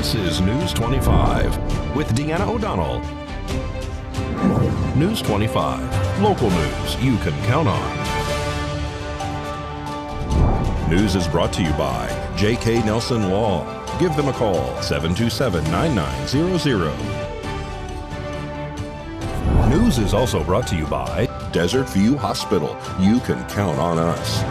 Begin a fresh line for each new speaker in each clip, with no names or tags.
This is News 25 with Deanna O'Donnell. News 25, local news you can count on. News is brought to you by J.K. Nelson Law. Give them a call, 727-9900. News is also brought to you by Desert View Hospital. You can count on us.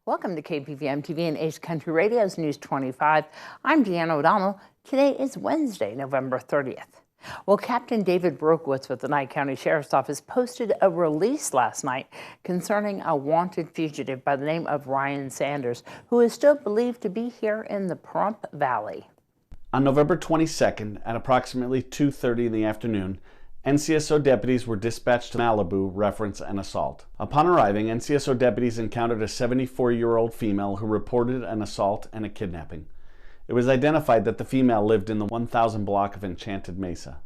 Welcome to KPVM TV and Ace Country Radio's News 25. I'm Deanna O'Donnell. Today is Wednesday, November 30th. Well, Captain David Brokewitz with the Nye County Sheriff's Office posted a release last night concerning a wanted fugitive by the name of Ryan Sanders, who is still believed to be here in the Pahrump Valley.
On November 22nd, at approximately 2:30 in the afternoon, NCSO deputies were dispatched to Malibu reference an assault. Upon arriving, NCSO deputies encountered a 74-year-old female who reported an assault and a kidnapping. It was identified that the female lived in the 1000 block of Enchanted Mesa.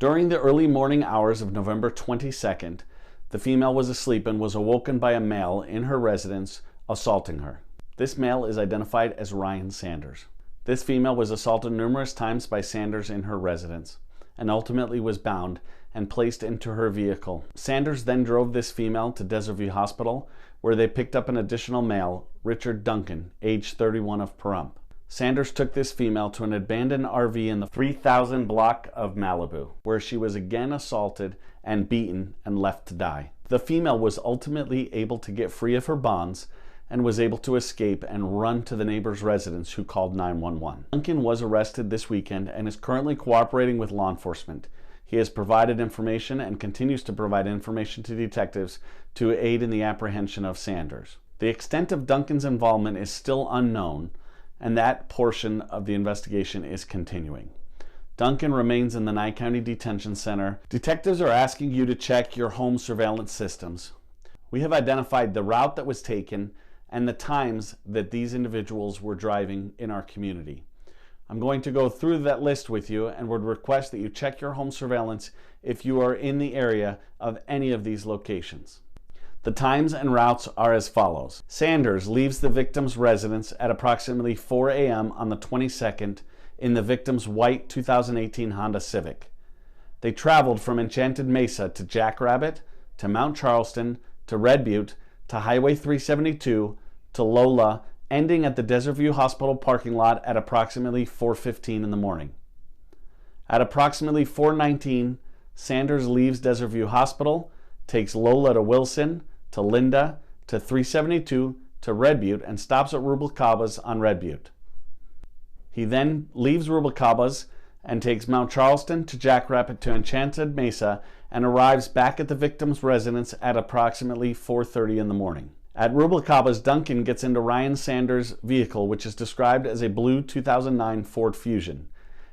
During the early morning hours of November 22nd, the female was asleep and was awoken by a male in her residence assaulting her. This male is identified as Ryan Sanders. This female was assaulted numerous times by Sanders in her residence and ultimately was bound and placed into her vehicle. Sanders then drove this female to Desert View Hospital, where they picked up an additional male, Richard Duncan, age 31 of Pahrump. Sanders took this female to an abandoned RV in the 3000 block of Malibu, where she was again assaulted and beaten and left to die. The female was ultimately able to get free of her bonds and was able to escape and run to the neighbor's residence, who called 911. Duncan was arrested this weekend and is currently cooperating with law enforcement. He has provided information and continues to provide information to detectives to aid in the apprehension of Sanders. The extent of Duncan's involvement is still unknown, and that portion of the investigation is continuing. Duncan remains in the Nye County Detention Center. Detectives are asking you to check your home surveillance systems. We have identified the route that was taken and the times that these individuals were driving in our community. I'm going to go through that list with you and would request that you check your home surveillance if you are in the area of any of these locations. The times and routes are as follows. Sanders leaves the victim's residence at approximately 4 a.m. on the 22nd in the victim's white 2018 Honda Civic. They traveled from Enchanted Mesa to Jackrabbit, to Mount Charleston, to Red Butte, to Highway 372, to Lola, ending at the Desert View Hospital parking lot at approximately 4:15 in the morning. At approximately 4:19, Sanders leaves Desert View Hospital, takes Lola to Wilson, to Linda, to 372, to Red Butte, and stops at Rubalcaba's on Red Butte. He then leaves Rubalcaba's and takes Mount Charleston to Jackrabbit to Enchanted Mesa and arrives back at the victim's residence at approximately 4:30 in the morning. At Rubalcaba's, Duncan gets into Ryan Sanders' vehicle, which is described as a blue 2009 Ford Fusion.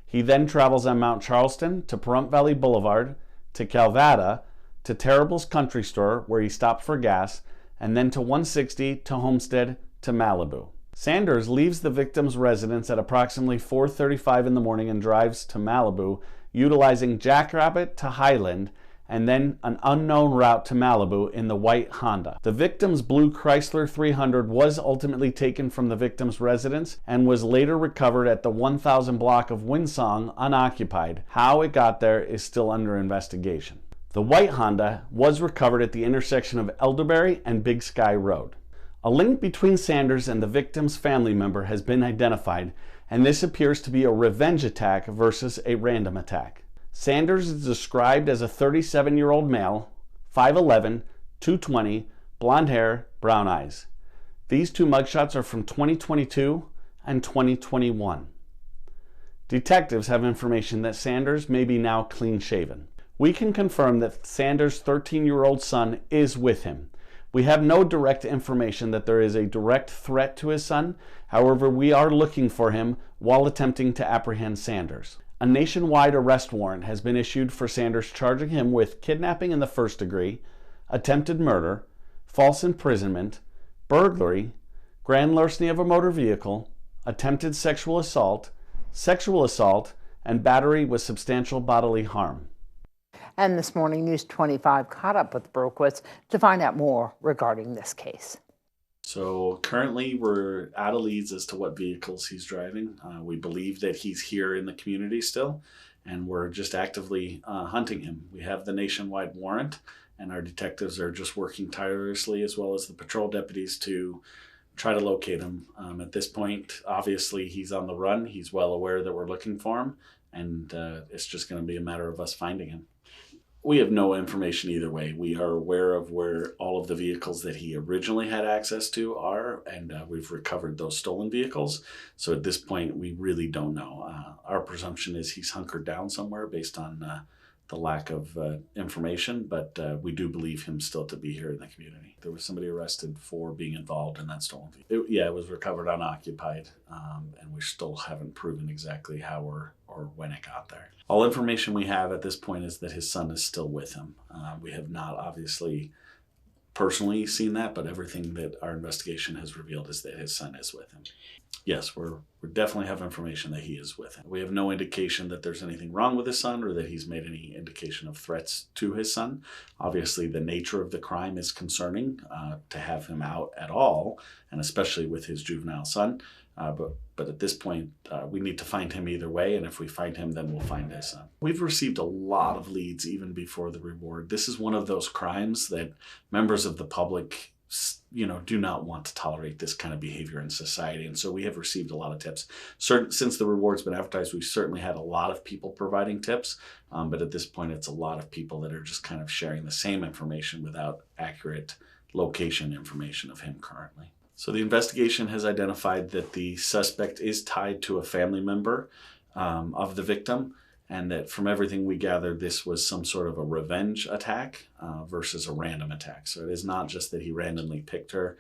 He then travels on Mount Charleston to Pahrump Valley Boulevard, to Calvada, to Terrible's Country Store, where he stopped for gas, and then to 160, to Homestead, to Malibu. Sanders leaves the victim's residence at approximately 4:35 in the morning and drives to Malibu, utilizing Jackrabbit to Highland, and then an unknown route to Malibu in the white Honda. The victim's blue Chrysler 300 was ultimately taken from the victim's residence and was later recovered at the 1000 block of Winsong unoccupied. How it got there is still under investigation. The white Honda was recovered at the intersection of Elderberry and Big Sky Road. A link between Sanders and the victim's family member has been identified, and this appears to be a revenge attack versus a random attack. Sanders is described as a 37-year-old male, 5'11", 220, blonde hair, brown eyes. These two mugshots are from 2022 and 2021. Detectives have information that Sanders may be now clean-shaven. We can confirm that Sanders' 13-year-old son is with him. We have no direct information that there is a direct threat to his son. However, we are looking for him while attempting to apprehend Sanders. A nationwide arrest warrant has been issued for Sanders, charging him with kidnapping in the first degree, attempted murder, false imprisonment, burglary, grand larceny of a motor vehicle, attempted sexual assault, and battery with substantial bodily harm.
And this morning, News 25 caught up with Brokewitz to find out more regarding this case.
So currently we're out of leads as to what vehicles he's driving. We believe that he's here in the community still, and we're just actively hunting him. We have the nationwide warrant, and our detectives are just working tirelessly, as well as the patrol deputies, to try to locate him. At this point, obviously he's on the run. He's well aware that we're looking for him, and it's just going to be a matter of us finding him. We have no information either way. We are aware of where all of the vehicles that he originally had access to are, and we've recovered those stolen vehicles. So at this point, we really don't know. Our presumption is he's hunkered down somewhere based on the lack of information, but we do believe him still to be here in the community. There was somebody arrested for being involved in that stolen vehicle. It was recovered unoccupied, and we still haven't proven exactly how or when it got there. All information we have at this point is that his son is still with him. We have not obviously personally seen that, but everything that our investigation has revealed is that his son is with him. Yes, we definitely have information that he is with him. We have no indication that there's anything wrong with his son or that he's made any indication of threats to his son. Obviously, the nature of the crime is concerning to have him out at all, and especially with his juvenile son. But at this point, we need to find him either way, and if we find him, then we'll find his son. We've received a lot of leads even before the reward. This is one of those crimes that members of the public, do not want to tolerate this kind of behavior in society. And so we have received a lot of tips. Since the reward's been advertised, we've certainly had a lot of people providing tips. But at this point, it's a lot of people that are just kind of sharing the same information without accurate location information of him currently. So the investigation has identified that the suspect is tied to a family member of the victim, and that from everything we gathered, this was some sort of a revenge attack versus a random attack. So it is not just that he randomly picked her.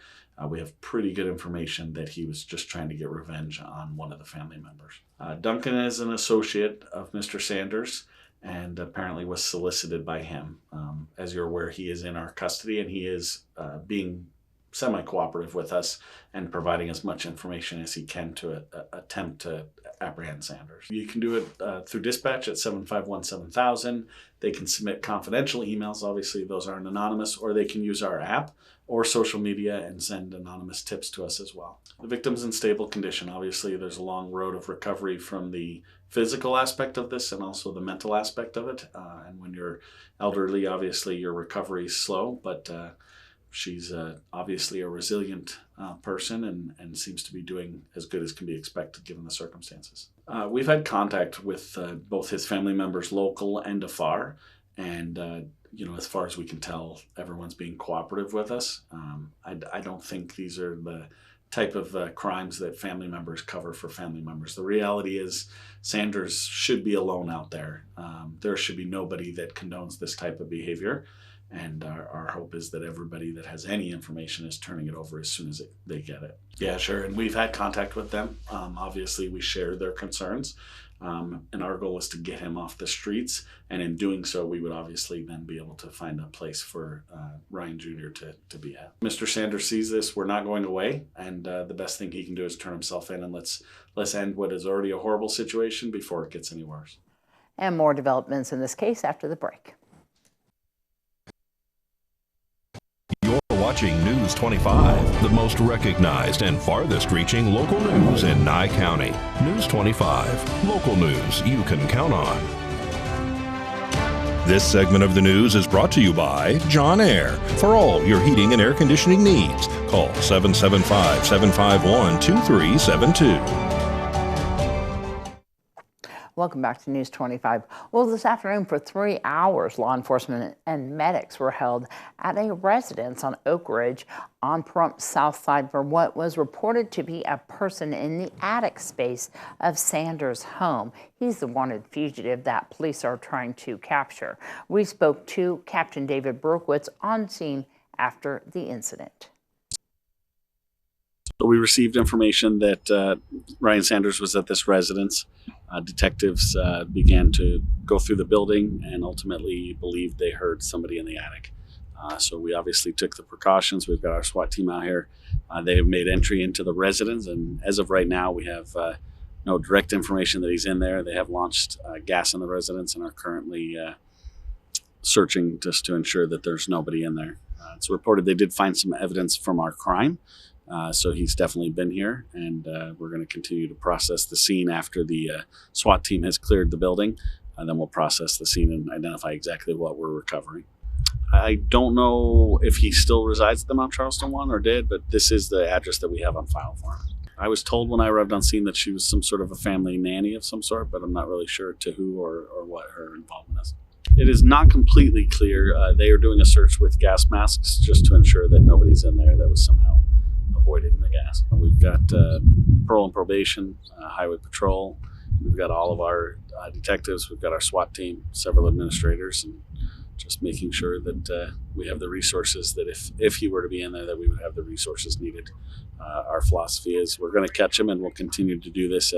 We have pretty good information that he was just trying to get revenge on one of the family members. Duncan is an associate of Mr. Sanders and apparently was solicited by him. As you're aware, he is in our custody, and he is being semi-cooperative with us and providing as much information as he can to attempt to apprehend Sanders. You can do it through dispatch at 751-7000. They can submit confidential emails. Obviously, those aren't anonymous, or they can use our app or social media and send anonymous tips to us as well. The victim's in stable condition. Obviously, there's a long road of recovery from the physical aspect of this and also the mental aspect of it. And when you're elderly, obviously, your recovery is slow, but she's obviously a resilient person and seems to be doing as good as can be expected given the circumstances. We've had contact with both his family members, local and afar, and as far as we can tell, everyone's being cooperative with us. I don't think these are the type of crimes that family members cover for family members. The reality is Sanders should be alone out there. There should be nobody that condones this type of behavior. And our hope is that everybody that has any information is turning it over as soon as they get it. Yeah, sure. And we've had contact with them. Obviously, we share their concerns. And our goal is to get him off the streets. And in doing so, we would obviously then be able to find a place for Ryan Jr. to be at. Mr. Sanders sees this. We're not going away. And the best thing he can do is turn himself in, and let's end what is already a horrible situation before it gets any worse.
And more developments in this case after the break.
Watching News 25, the most recognized and farthest reaching local news in Nye County. News 25, local news you can count on. This segment of the news is brought to you by John Air. For all your heating and air conditioning needs, call 775-751-2372.
Welcome back to News 25. Well, this afternoon for 3 hours, law enforcement and medics were held at a residence on Oak Ridge on Pahrump South Side for what was reported to be a person in the attic space of Sanders' home. He's the wanted fugitive that police are trying to capture. We spoke to Captain David Berkowitz on scene after the incident.
We received information that Ryan Sanders was at this residence. Detectives began to go through the building and ultimately believed they heard somebody in the attic. So we obviously took the precautions. We've got our SWAT team out here. They have made entry into the residence, and as of right now, we have no direct information that he's in there. They have launched gas in the residence and are currently searching just to ensure that there's nobody in there. It's reported they did find some evidence from our crime. So he's definitely been here, and we're going to continue to process the scene after the SWAT team has cleared the building, and then we'll process the scene and identify exactly what we're recovering. I don't know if he still resides at the Mount Charleston one or did, but this is the address that we have on file for him. I was told when I arrived on scene that she was some sort of a family nanny of some sort, but I'm not really sure to who or what her involvement is. It is not completely clear. They are doing a search with gas masks just to ensure that nobody's in there that was somehow avoiding the gas. We've got parole and probation, highway patrol. We've got all of our detectives. We've got our SWAT team, several administrators, and just making sure that we have the resources that if he were to be in there, that we would have the resources needed. Our philosophy is we're going to catch him, and we'll continue to do this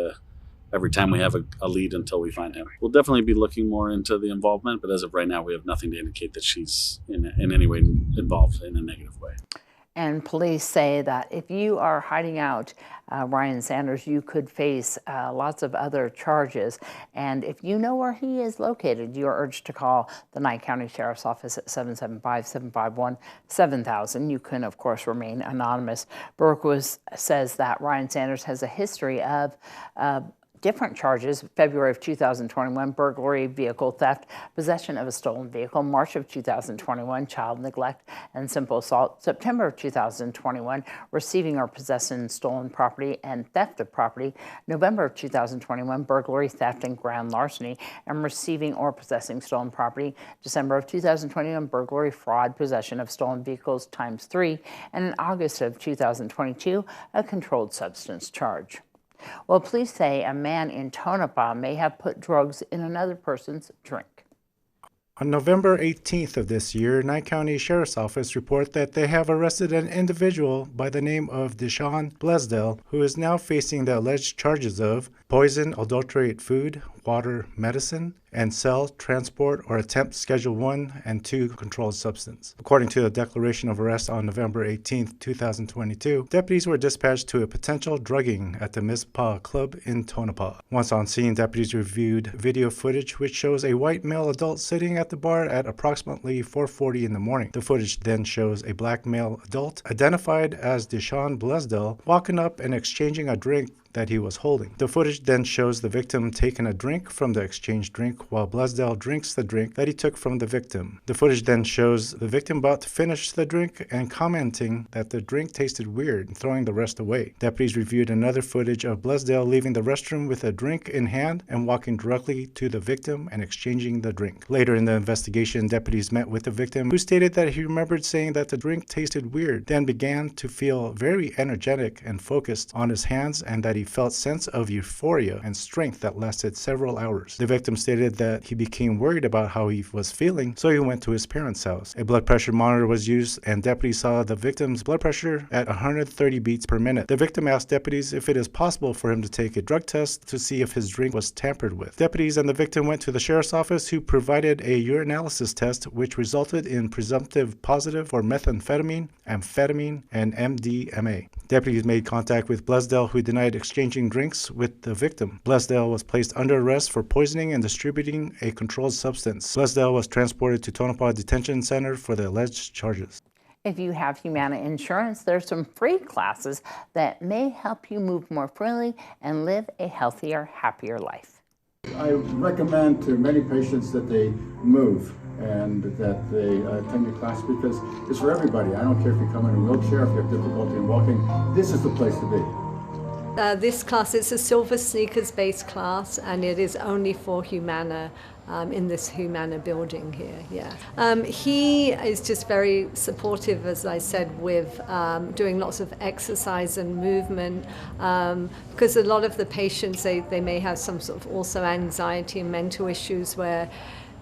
every time we have a lead until we find him. We'll definitely be looking more into the involvement, but as of right now, we have nothing to indicate that she's in any way involved in a negative way.
And police say that if you are hiding out Ryan Sanders, you could face lots of other charges. And if you know where he is located, you are urged to call the Nye County Sheriff's Office at 775-751-7000. You can, of course, remain anonymous. Berquist says that Ryan Sanders has a history of different charges: February of 2021, burglary, vehicle theft, possession of a stolen vehicle; March of 2021, child neglect and simple assault; September of 2021, receiving or possessing stolen property and theft of property; November of 2021, burglary, theft, and grand larceny and receiving or possessing stolen property; December of 2021, burglary, fraud, possession of stolen vehicles ×3; and in August of 2022, a controlled substance charge. Well, police say a man in Tonopah may have put drugs in another person's drink.
On November 18th of this year, Nye County Sheriff's Office reported that they have arrested an individual by the name of Deshaun Blaisdell, who is now facing the alleged charges of poison, adulterate food, water, medicine, and sell, transport, or attempt Schedule 1 and 2 controlled substance. According to the declaration of arrest on November 18, 2022, deputies were dispatched to a potential drugging at the Mizpah Club in Tonopah. Once on scene, deputies reviewed video footage which shows a white male adult sitting at the bar at approximately 4:40 in the morning. The footage then shows a black male adult, identified as Deshaun Blaisdell, walking up and exchanging a drink that he was holding. The footage then shows the victim taking a drink from the exchanged drink while Blaisdell drinks the drink that he took from the victim. The footage then shows the victim about to finish the drink and commenting that the drink tasted weird and throwing the rest away. Deputies reviewed another footage of Blaisdell leaving the restroom with a drink in hand and walking directly to the victim and exchanging the drink. Later in the investigation, deputies met with the victim, who stated that he remembered saying that the drink tasted weird, then began to feel very energetic and focused on his hands, and that he felt sense of euphoria and strength that lasted several hours. The victim stated that he became worried about how he was feeling, so he went to his parents' house. A blood pressure monitor was used, and deputies saw the victim's blood pressure at 130 beats per minute. The victim asked deputies if it is possible for him to take a drug test to see if his drink was tampered with. Deputies and the victim went to the sheriff's office, who provided a urinalysis test which resulted in presumptive positive for methamphetamine, amphetamine, and MDMA. Deputies made contact with Blaisdell, who denied exchanging drinks with the victim. Blaisdell was placed under arrest for poisoning and distributing a controlled substance. Blaisdell was transported to Tonopah Detention Center for the alleged charges.
If you have Humana insurance, there's some free classes that may help you move more freely and live a healthier, happier life.
I recommend to many patients that they move and that they attend your class, because it's for everybody. I don't care if you come in a wheelchair, if you have difficulty in walking, this is the place to be.
This class is a silver sneakers based class, and it is only for Humana in this Humana building here. He is just very supportive, as I said, with doing lots of exercise and movement, because a lot of the patients, they may have some sort of also anxiety and mental issues where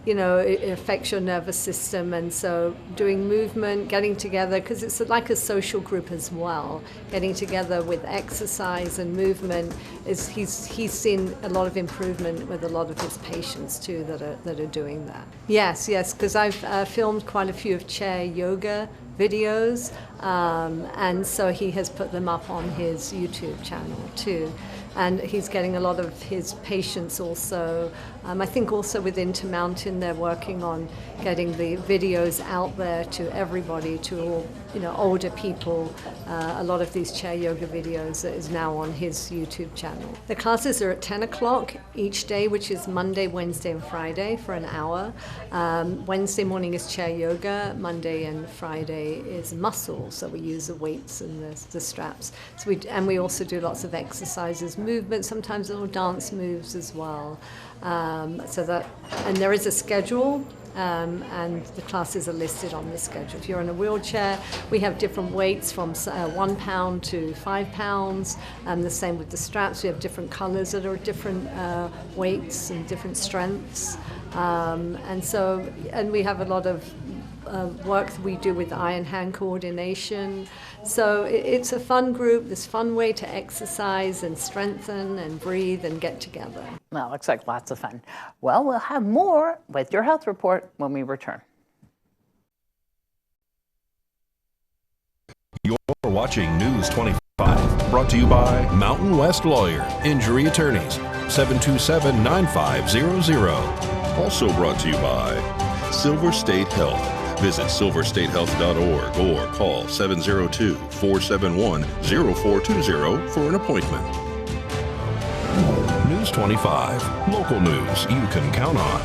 it affects your nervous system, and so doing movement, getting together, because it's like a social group as well, getting together with exercise and movement, he's seen a lot of improvement with a lot of his patients too that are doing that. Yes, because I've filmed quite a few of chair yoga videos, And so he has put them up on his YouTube channel too. And he's getting a lot of his patients also. I think also with Intermountain, they're working on getting the videos out there to everybody, to all, older people. A lot of these chair yoga videos is now on his YouTube channel. The classes are at 10 o'clock each day, which is Monday, Wednesday, and Friday for an hour. Wednesday morning is chair yoga. Monday and Friday is muscle, so we use the weights and the straps. So we also do lots of exercises, movement, sometimes little dance moves as well. And there is a schedule, and the classes are listed on the schedule. If you're in a wheelchair, we have different weights from 1 pound to 5 pounds, and the same with the straps. We have different colors that are different weights and different strengths. And we have a lot of work that we do with eye-and-hand coordination. So it's a fun group, this fun way to exercise and strengthen and breathe and get together.
Well, looks like lots of fun. Well, we'll have more with your health report when we return.
You're watching News 25, brought to you by Mountain West Lawyer, Injury Attorneys, 727-9500. Also brought to you by Silver State Health. Visit silverstatehealth.org or call 702-471-0420 for an appointment. News 25, local news you can count on.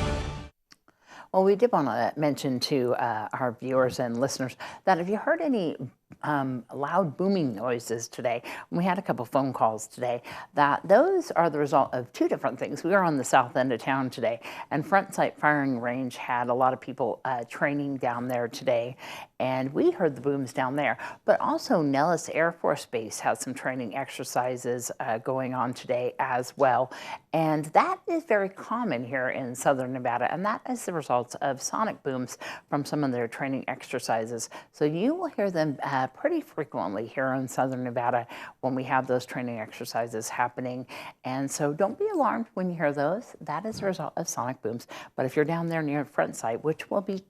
Well, we did want to mention to our viewers and listeners that if you heard any loud booming noises today, and we had a couple phone calls today, that those are the result of two different things. We are on the south end of town today, and Front Sight Firing Range had a lot of people training down there today, and we heard the booms down there. But also Nellis Air Force Base has some training exercises going on today as well, and that is very common here in southern Nevada, and that is the result of sonic booms from some of their training exercises. So you will hear them pretty frequently here in southern Nevada when we have those training exercises happening. And so don't be alarmed when you hear those. That is a result of sonic booms. But if you're down there near Front Sight, which will be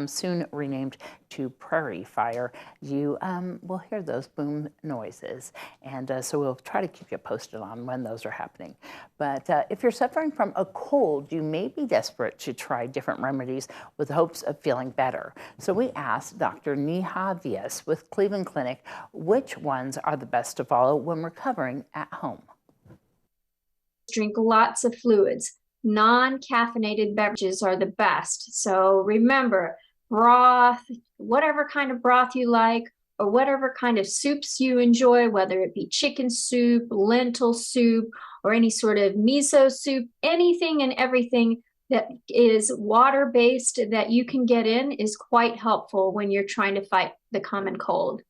soon renamed to Prairie Fire, you will hear those boom noises. And so we'll try to keep you posted on when those are happening. But if you're suffering from a cold, you may be desperate to try different remedies with hopes of feeling better. So we asked Dr. Neha Vias with Cleveland Clinic which ones are the best to follow when recovering at home.
Drink lots of fluids. Non-caffeinated beverages are the best. So remember, broth, whatever kind of broth you like, or whatever kind of soups you enjoy, whether it be chicken soup, lentil soup, or any sort of miso soup, anything and everything that is water-based that you can get in is quite helpful when you're trying to fight the common cold.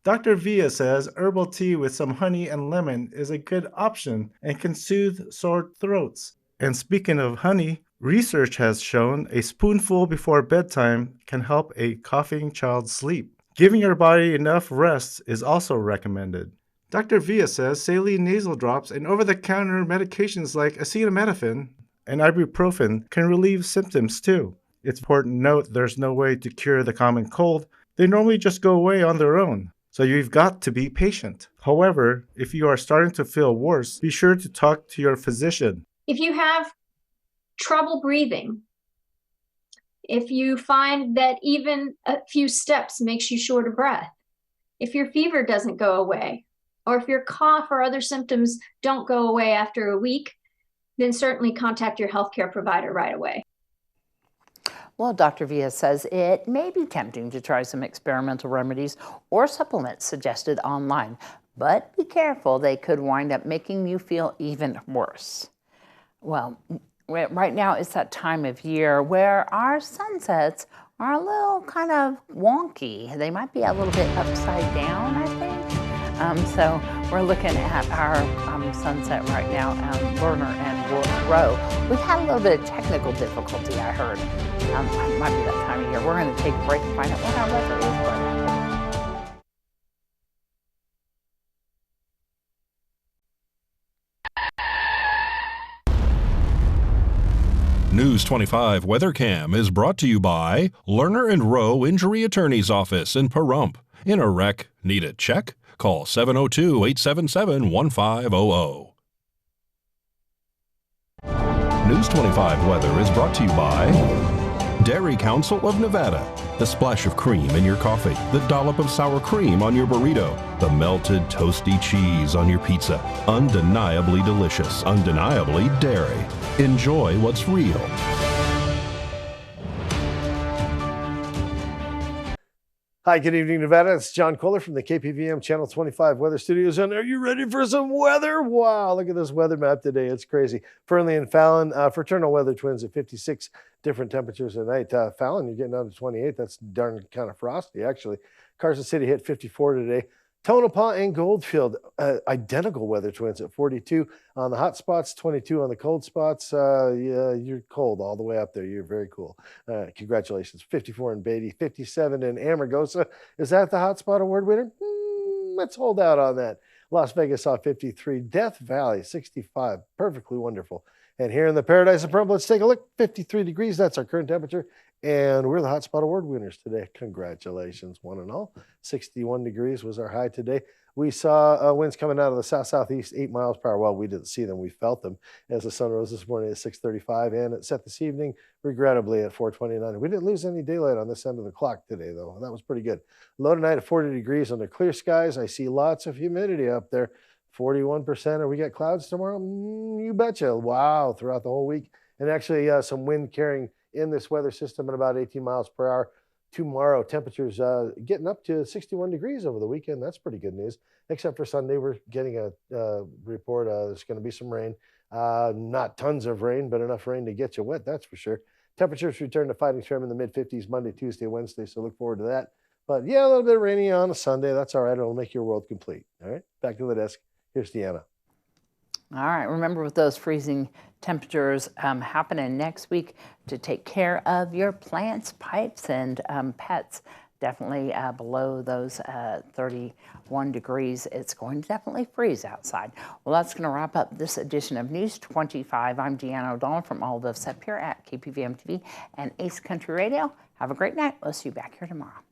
Dr. Villa says herbal tea with some honey and lemon is a good option and can soothe sore throats. And speaking of honey, research has shown a spoonful before bedtime can help a coughing child sleep. Giving your body enough rest is also recommended. Dr. Villa says saline nasal drops and over-the-counter medications like acetaminophen and ibuprofen can relieve symptoms too. It's important to note there's no way to cure the common cold. They normally just go away on their own. So you've got to be patient. However, if you are starting to feel worse, be sure to talk to your physician.
If you have trouble breathing, if you find that even a few steps makes you short of breath, if your fever doesn't go away, or if your cough or other symptoms don't go away after a week, then certainly contact your healthcare provider right away.
Well, Dr. Villa says it may be tempting to try some experimental remedies or supplements suggested online, but be careful, they could wind up making you feel even worse. Well, right now it's that time of year where our sunsets are a little kind of wonky. They might be a little bit upside down, I think. So we're looking at our sunset right now, Lerner and Rowe. We've had a little bit of technical difficulty, I heard. It might be that time of year. We're going to take a break and find out what our weather is for now.
News 25 Weather Cam is brought to you by Lerner and Rowe Injury Attorney's Office in Pahrump. In a wreck, need a check? Call 702-877-1500. News 25 weather is brought to you by Dairy Council of Nevada. The splash of cream in your coffee, the dollop of sour cream on your burrito, the melted toasty cheese on your pizza. Undeniably delicious, undeniably dairy. Enjoy what's real.
Hi, good evening, Nevada. It's John Kohler from the KPVM Channel 25 Weather Studios. And are you ready for some weather? Wow, look at this weather map today. It's crazy. Fernley and Fallon, fraternal weather twins at 56 different temperatures at night. Fallon, you're getting down to 28. That's darn kind of frosty, actually. Carson City hit 54 today. Tonopah and Goldfield, identical weather twins at 42 on the hot spots, 22 on the cold spots. Yeah, you're cold all the way up there. You're very cool. Congratulations. 54 in Beatty, 57 in Amargosa. Is that the hot spot award winner? Let's hold out on that. Las Vegas saw 53. Death Valley, 65. Perfectly wonderful. And here in the Paradise of Perm, let's take a look. 53 degrees. That's our current temperature. And we're the Hotspot Award winners today. Congratulations, one and all. 61 degrees was our high today. We saw winds coming out of the south-southeast, 8 miles per hour. Well, we didn't see them. We felt them as the sun rose this morning at 6:35, and it set this evening, regrettably, at 4:29. We didn't lose any daylight on this end of the clock today, though. That was pretty good. Low tonight at 40 degrees under clear skies. I see lots of humidity up there, 41%. Or we get clouds tomorrow? You betcha. Wow, throughout the whole week. And actually, some wind carrying in this weather system at about 18 miles per hour. Tomorrow, temperatures getting up to 61 degrees over the weekend. That's pretty good news. Except for Sunday, we're getting a report there's going to be some rain. Not tons of rain, but enough rain to get you wet, that's for sure. Temperatures return to fighting trim in the mid-50s Monday, Tuesday, Wednesday, so look forward to that. But yeah, a little bit rainy on a Sunday. That's all right. It'll make your world complete. All right, back to the desk. Here's Deanna.
All right, remember with those freezing temperatures happening next week to take care of your plants, pipes, and pets. Definitely below those 31 degrees. It's going to definitely freeze outside. Well, that's going to wrap up this edition of News 25. I'm Deanna O'Donnell from all of us up here at KPVM TV and Ace Country Radio. Have a great night. We'll see you back here tomorrow.